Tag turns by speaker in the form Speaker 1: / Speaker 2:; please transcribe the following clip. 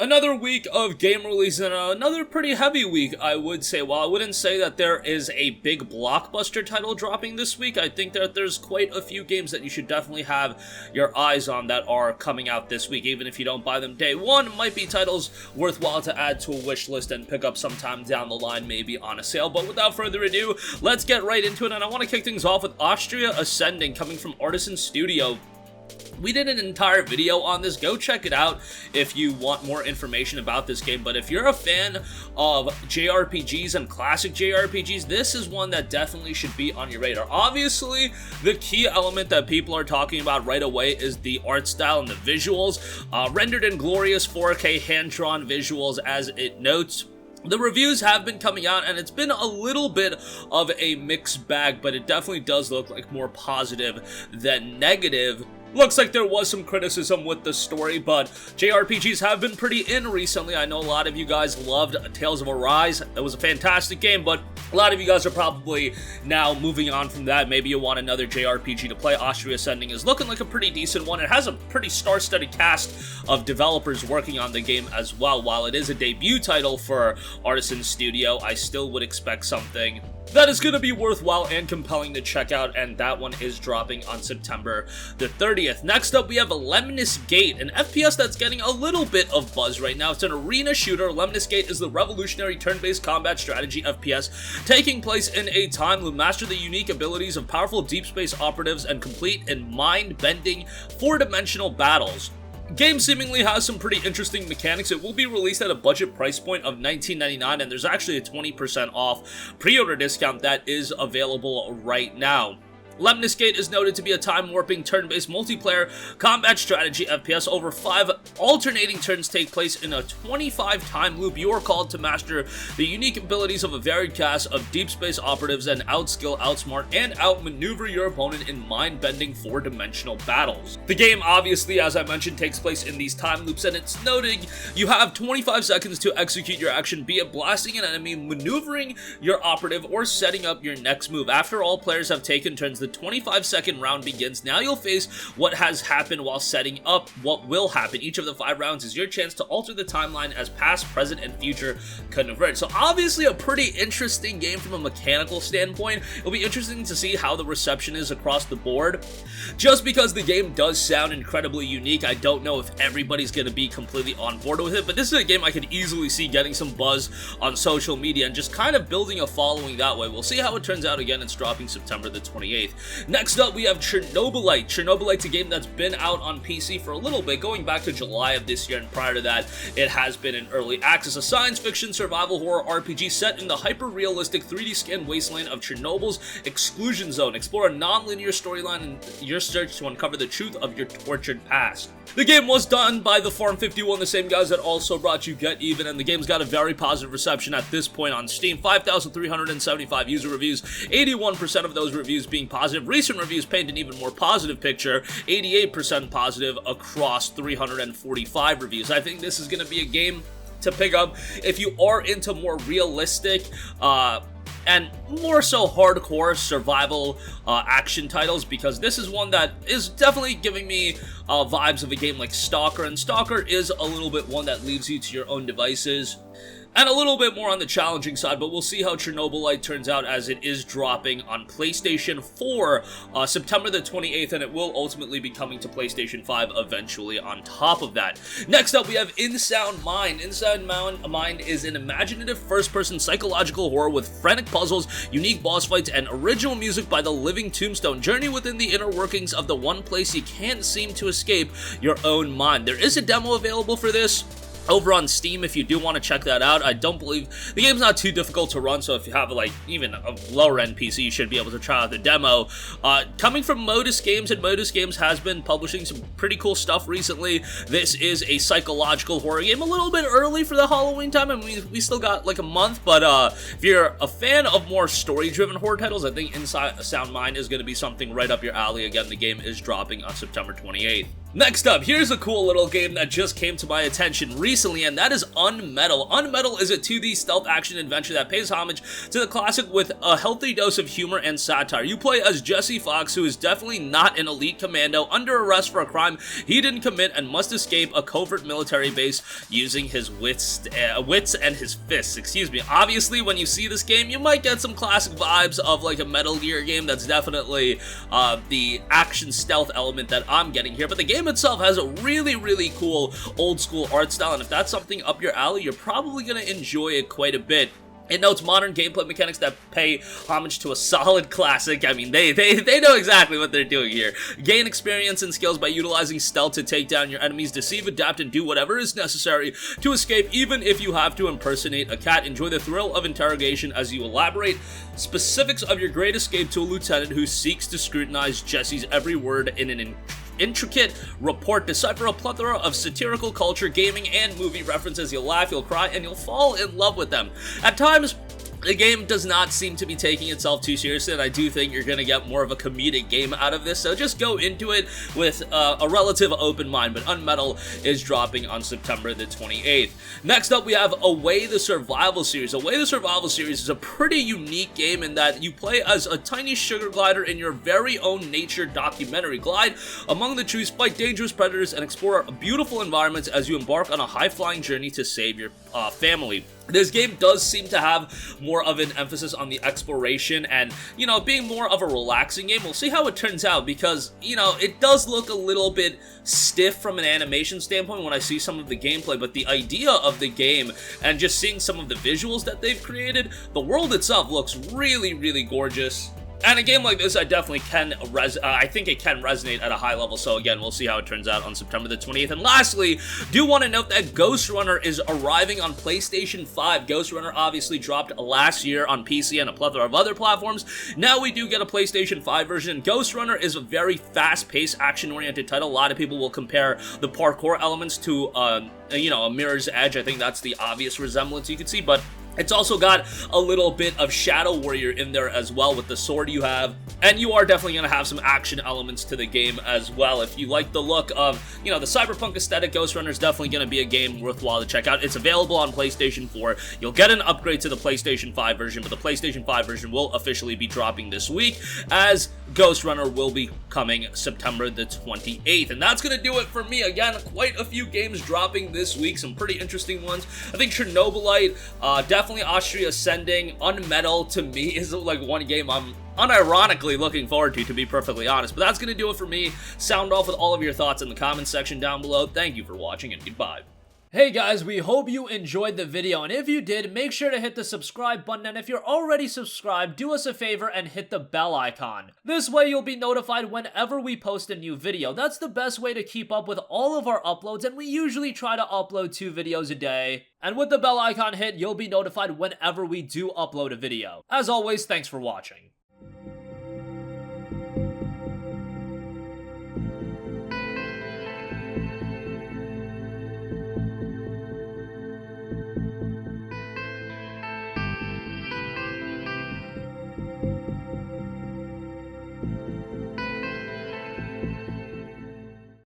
Speaker 1: Another week of game release and another pretty heavy week, I would say. While I wouldn't say that there is a big blockbuster title dropping this week, I think that there's quite a few games that you should definitely have your eyes on that are coming out this week. Even if you don't buy them day one, might be titles worthwhile to add to a wish list and pick up sometime down the line, maybe on a sale. But without further ado, let's get right into it, and I want to kick things off with Astria Ascending, coming from Artisan Studio. We did an entire video on this. Go check it out if you want more information about this game. But if you're a fan of JRPGs and classic JRPGs, this is one that definitely should be on your radar. Obviously, the key element that people are talking about right away is the art style and the visuals. Rendered in glorious 4K hand-drawn visuals, as it notes. The reviews have been coming out, and it's been a little bit of a mixed bag, but it definitely does look like more positive than negative. Looks like there was some criticism with the story, but JRPGs have been pretty in recently. I know a lot of you guys loved Tales of Arise. It was a fantastic game, but a lot of you guys are probably now moving on from that. Maybe you want another JRPG to play. Astria Ascending is looking like a pretty decent one. It has a pretty star-studded cast of developers working on the game as well. While it is a debut title for Artisan Studio, I still would expect something that is going to be worthwhile and compelling to check out, and that one is dropping on September the 30th. Next up, we have Lemnis Gate, an FPS that's getting a little bit of buzz right now. It's an arena shooter. Lemnis Gate is the revolutionary turn-based combat strategy FPS taking place in a time loop. Master the unique abilities of powerful deep space operatives and complete in mind-bending four-dimensional battles. Game seemingly has some pretty interesting mechanics. It will be released at a budget price point of $19.99, and there's actually a 20% off pre-order discount that is available right now. Lemnis Gate is noted to be a time-warping, turn-based multiplayer combat strategy FPS. Over 5 alternating turns take place in a 25-time loop. You are called to master the unique abilities of a varied cast of deep space operatives and outskill, outsmart, and outmaneuver your opponent in mind-bending four-dimensional battles. The game, obviously, as I mentioned, takes place in these time loops, and it's noting you have 25 seconds to execute your action, be it blasting an enemy, maneuvering your operative, or setting up your next move. After all players have taken turns, the 25-second round begins. Now you'll face what has happened while setting up what will happen. Each of the 5 rounds is your chance to alter the timeline as past, present, and future converge. So obviously a pretty interesting game from a mechanical standpoint. It'll be interesting to see how the reception is across the board. Just because the game does sound incredibly unique, I don't know if everybody's going to be completely on board with it, but this is a game I could easily see getting some buzz on social media and just kind of building a following that way. We'll see how it turns out. Again, it's dropping September the 28th. Next up, we have Chernobylite. Chernobylite's a game that's been out on PC for a little bit, going back to July of this year, and prior to that, it has been in early access. A science fiction survival horror RPG set in the hyper-realistic 3D scan wasteland of Chernobyl's exclusion zone. Explore a non-linear storyline in your search to uncover the truth of your tortured past. The game was done by the Farm 51, the same guys that also brought you Get Even, and the game's got a very positive reception at this point on Steam. 5,375 user reviews, 81% of those reviews being positive. Recent reviews paint an even more positive picture, 88% positive across 345 reviews. I think this is going to be a game to pick up if you are into more realistic, and more so hardcore survival action titles, because this is one that is definitely giving me vibes of a game like Stalker, and Stalker is a little bit one that leaves you to your own devices and a little bit more on the challenging side, but we'll see how Chernobylite turns out, as it is dropping on PlayStation 4 September the 28th, and it will ultimately be coming to PlayStation 5 eventually on top of that. Next up, we have Insound Mind. Insound Mind is an imaginative first-person psychological horror with frantic puzzles, unique boss fights, and original music by the Living Tombstone. Journey within the inner workings of the one place you can't seem to escape, your own mind. There is a demo available for this over on Steam if you do want to check that out. I don't believe the game's not too difficult to run, so if you have like even a lower end PC, you should be able to try out the demo. Coming from Modus Games, and Modus Games has been publishing some pretty cool stuff recently. This is a psychological horror game, a little bit early for the Halloween time, and we still got like a month, but if you're a fan of more story-driven horror titles, I think Insound Mind is going to be something right up your alley. Again, the game is dropping on September 28th. Next up, here's a cool little game that just came to my attention recently, and that is UnMetal. UnMetal is a 2D stealth action adventure that pays homage to the classic with a healthy dose of humor and satire. You play as Jesse Fox, who is definitely not an elite commando, under arrest for a crime he didn't commit and must escape a covert military base using his wits and his fists. Obviously, when you see this game, you might get some classic vibes of like a Metal Gear game. That's definitely the action stealth element that I'm getting here, but the game itself has a really cool old school art style, and if that's something up your alley, you're probably going to enjoy it quite a bit. It notes modern gameplay mechanics that pay homage to a solid classic. I mean, they know exactly what they're doing here. Gain experience and skills by utilizing stealth to take down your enemies, deceive, adapt, and do whatever is necessary to escape, even if you have to impersonate a cat. Enjoy the thrill of interrogation as you elaborate specifics of your great escape to a lieutenant who seeks to scrutinize Jesse's every word in an intricate report. Decipher a plethora of satirical culture, gaming, and movie references. You'll laugh, you'll cry, and you'll fall in love with them. At times, the game does not seem to be taking itself too seriously, and I do think you're going to get more of a comedic game out of this, so just go into it with a relative open mind. But UnMetal is dropping on September the 28th. Next up, we have Away the Survival Series. Away the Survival Series is a pretty unique game in that you play as a tiny sugar glider in your very own nature documentary. Glide among the trees, fight dangerous predators, and explore beautiful environments as you embark on a high-flying journey to save your family. This game does seem to have more of an emphasis on the exploration and, you know, being more of a relaxing game. We'll see how it turns out because, you know, it does look a little bit stiff from an animation standpoint when I see some of the gameplay, but the idea of the game and just seeing some of the visuals that they've created, the world itself looks really gorgeous. And a game like this, I definitely can I think it can resonate at a high level, so again, we'll see how it turns out on September the 20th. And lastly, do want to note that Ghostrunner is arriving on PlayStation 5. Ghostrunner obviously dropped last year on PC and a plethora of other platforms. Now we do get a PlayStation 5 version. Ghostrunner is a very fast-paced, action-oriented title. A lot of people will compare the parkour elements to, you know, a Mirror's Edge. I think that's the obvious resemblance you could see, but it's also got a little bit of Shadow Warrior in there as well with the sword you have, and you are definitely going to have some action elements to the game as well. If you like the look of, you know, the cyberpunk aesthetic, Ghostrunner is definitely going to be a game worthwhile to check out. It's available on PlayStation 4. You'll get an upgrade to the PlayStation 5 version, but the PlayStation 5 version will officially be dropping this week, as Ghostrunner will be coming September the 28th. And that's going to do it for me. Again, quite a few games dropping this week, some pretty interesting ones. I think Chernobylite, definitely Astria Ascending, UnMetal to me is like one game I'm unironically looking forward to be perfectly honest. But that's going to do it for me. Sound off with all of your thoughts in the comments section down below. Thank you for watching and goodbye. Hey guys, we hope you enjoyed the video, and if you did, make sure to hit the subscribe button, and if you're already subscribed, do us a favor and hit the bell icon. This way you'll be notified whenever we post a new video. That's the best way to keep up with all of our uploads, and we usually try to upload 2 videos a day. And with the bell icon hit, you'll be notified whenever we do upload a video. As always, thanks for watching.